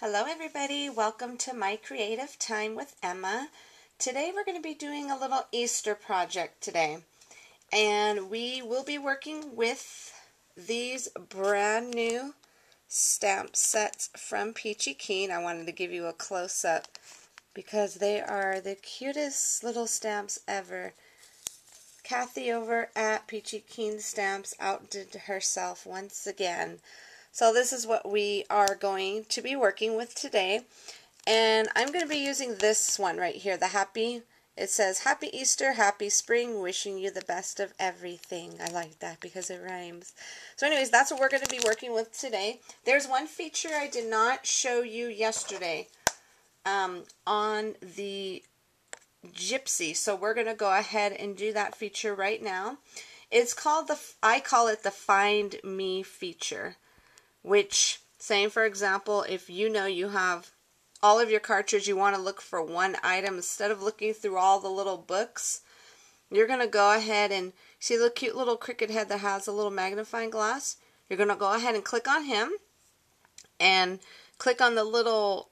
Hello everybody, welcome to My Creative Time with Emma. Today we're going to be doing a little Easter project today, and we will be working with these brand new stamp sets from Peachy Keen. I wanted to give you a close-up because they are the cutest little stamps ever. Kathy over at Peachy Keen Stamps outdid herself once again. So this is what we are going to be working with today, and I'm going to be using this one right here, it says Happy Easter, Happy Spring, wishing you the best of everything. I like that because it rhymes. So anyways, that's what we're going to be working with today. There's one feature I did not show you yesterday on the Gypsy, so we're going to go ahead and do that feature right now. It's called I call it the Find Me feature. Which, saying for example, if you know you have all of your cartridge, you want to look for one item, instead of looking through all the little books, you're going to go ahead and see the cute little cricket head that has a little magnifying glass. You're going to go ahead and click on him and click on the little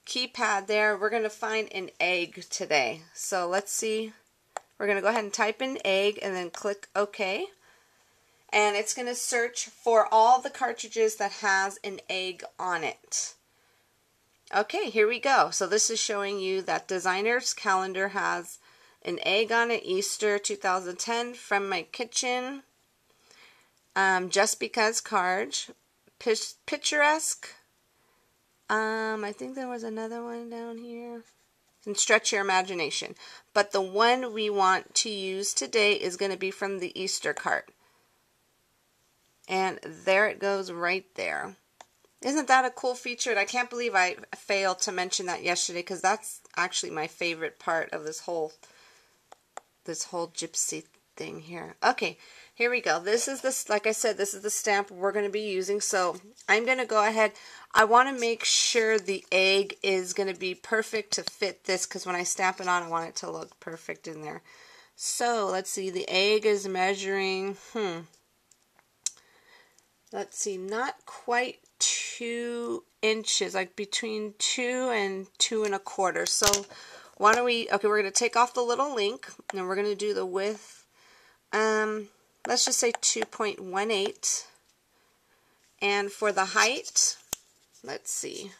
keypad there. We're going to find an egg today. So let's see. We're going to go ahead and type in egg and then click OK. And it's going to search for all the cartridges that has an egg on it. Okay, here we go. So this is showing you that Designer's Calendar has an egg on it, Easter 2010, From My Kitchen, Just Because card, Picturesque, I think there was another one down here, and Stretch Your Imagination. But the one we want to use today is going to be from the Easter cart. And there it goes right there. Isn't that a cool feature? And I can't believe I failed to mention that yesterday, because that's actually my favorite part of this whole Gypsy thing here. Okay, here we go. This is this, like I said, this is the stamp we're going to be using. So I'm going to go ahead. I want to make sure the egg is going to be perfect to fit this, because when I stamp it on, I want it to look perfect in there. So let's see. The egg is measuring, let's see, not quite 2 inches, like between 2 and 2 1/4. So why don't we, okay, we're going to take off the little link, and we're going to do the width, let's just say 2.18. And for the height, let's see,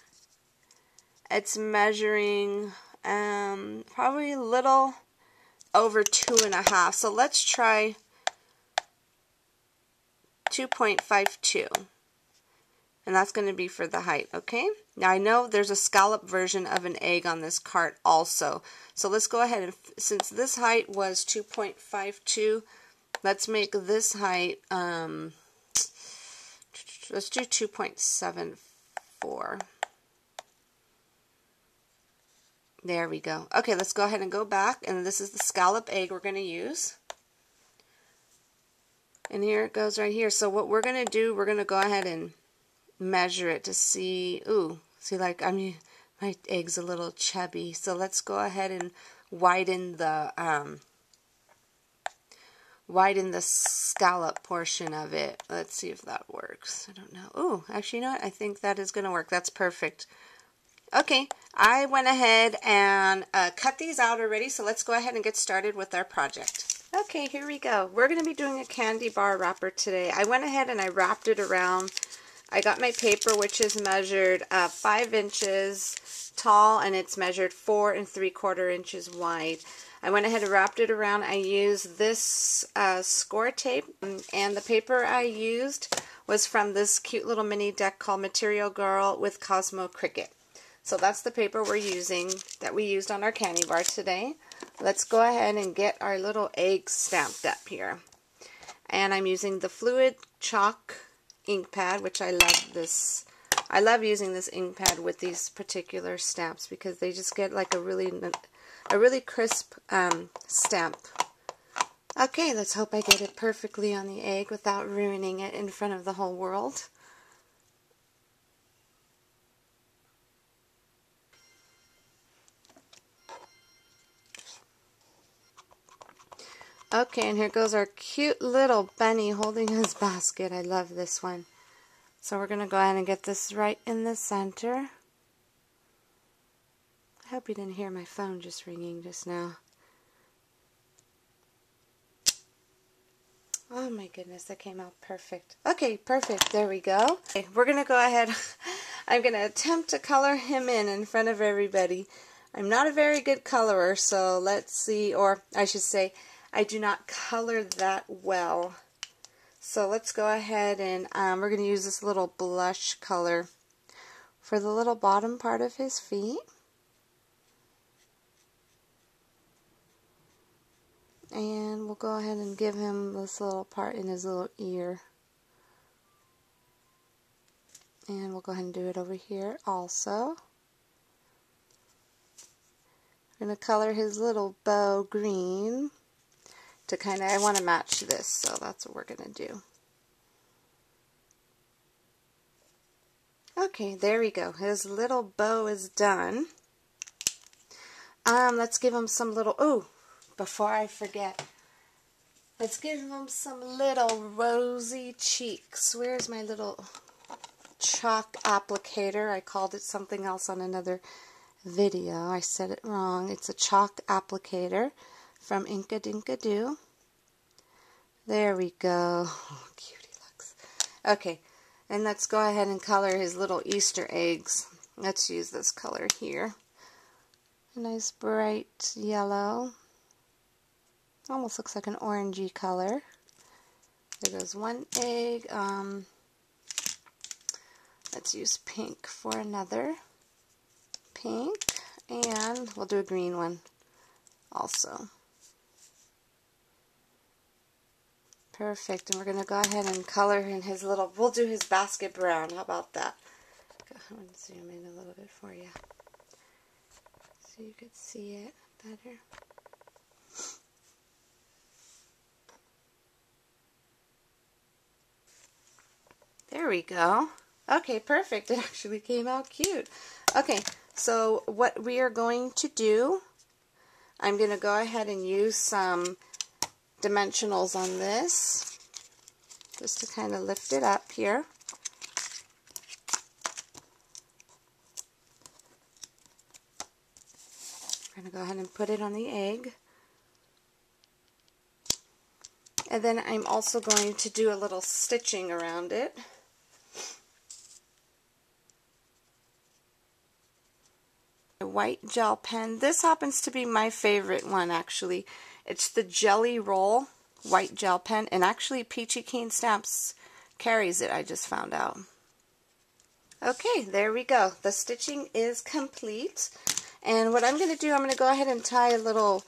it's measuring probably a little over 2 1/2. So let's try 2.52, and that's going to be for the height. Okay, now I know there's a scallop version of an egg on this cart also, so let's go ahead and, since this height was 2.52, let's make this height, let's do 2.74. There we go. Okay, let's go ahead and go back, and this is the scallop egg we're going to use. And here it goes right here. So what we're going to do, we're going to go ahead and measure it to see, ooh, see, like, I mean, my egg's a little chubby. So let's go ahead and widen the scallop portion of it. Let's see if that works. I don't know. Ooh, actually, you know what? I think that is going to work. That's perfect. Okay, I went ahead and cut these out already, so let's go ahead and get started with our project. Okay, here we go. We're going to be doing a candy bar wrapper today. I went ahead and I wrapped it around. I got my paper, which is measured 5 inches tall, and it's measured 4 3/4 inches wide. I went ahead and wrapped it around. I used this score tape, and the paper I used was from this cute little mini deck called Material Girl with Cosmo Cricket. So that's the paper we're using, that we used on our candy bar today. Let's go ahead and get our little egg stamped up here. And I'm using the fluid chalk ink pad, which I love this. I love using this ink pad with these particular stamps because they just get like a really crisp stamp. Okay, let's hope I get it perfectly on the egg without ruining it in front of the whole world. Okay, and here goes our cute little bunny holding his basket. I love this one. So we're going to go ahead and get this right in the center. I hope you didn't hear my phone just ringing just now. Oh my goodness, that came out perfect. Okay, perfect. There we go. Okay, we're going to go ahead. I'm going to attempt to color him in front of everybody. I'm not a very good colorer, so let's see, or I should say, I do not color that well. So let's go ahead and we're going to use this little blush color for the little bottom part of his feet. And we'll go ahead and give him this little part in his little ear. And we'll go ahead and do it over here also. We're going to color his little bow green to kind of, I want to match this, so that's what we're going to do. Okay, there we go. His little bow is done. Let's give him some little, oh, before I forget, let's give him some little rosy cheeks. Where's my little chalk applicator? I called it something else on another video. I said it wrong. It's a chalk applicator from Inka Dinka Doo. There we go. Oh, cute he looks. Okay, and let's go ahead and color his little Easter eggs. Let's use this color here. A nice bright yellow. Almost looks like an orangey color. There goes one egg. Let's use pink for another. Pink, and we'll do a green one also. Perfect, and we're going to go ahead and color in his little, we'll do his basket brown. How about that? I'm going to zoom in a little bit for you so you could see it better. There we go. Okay, perfect. It actually came out cute. Okay, so what we are going to do, I'm going to go ahead and use some dimensionals on this just to kind of lift it up here. I'm going to go ahead and put it on the egg. And then I'm also going to do a little stitching around it. A white gel pen. This happens to be my favorite one actually. It's the Jelly Roll white gel pen, and actually Peachy Keen Stamps carries it, I just found out. Okay, there we go. The stitching is complete. And what I'm going to do, I'm going to go ahead and tie a little,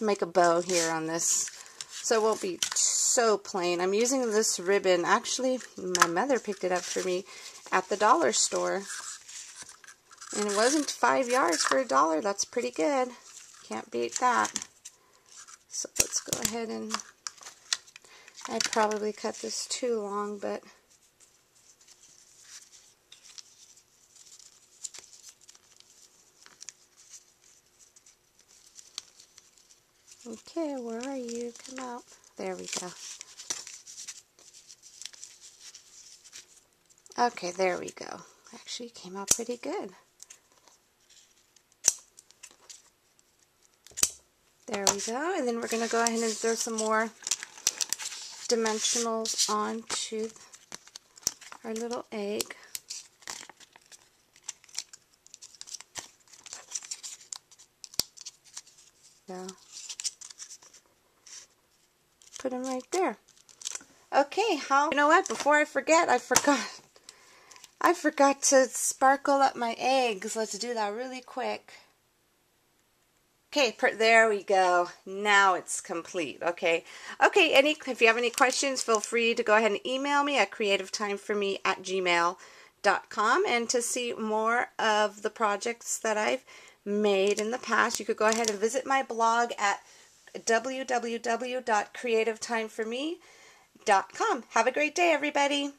make a bow here on this, so it won't be so plain. I'm using this ribbon. Actually, my mother picked it up for me at the dollar store. And it wasn't 5 yards for $1. That's pretty good. Can't beat that. So let's go ahead and, I probably cut this too long, but okay, where are you? Come out. There we go. Okay, there we go. Actually came out pretty good. There we go. And then we're going to go ahead and throw some more dimensionals onto our little egg. So, put them right there. Okay, you know what? Before I forget, I forgot to sparkle up my eggs. Let's do that really quick. Okay, there we go. Now it's complete. Okay. Okay, if you have any questions, feel free to go ahead and email me at creativetimefforme@gmail.com. And to see more of the projects that I've made in the past, you could go ahead and visit my blog at www.creativetimefforme.com. Have a great day, everybody.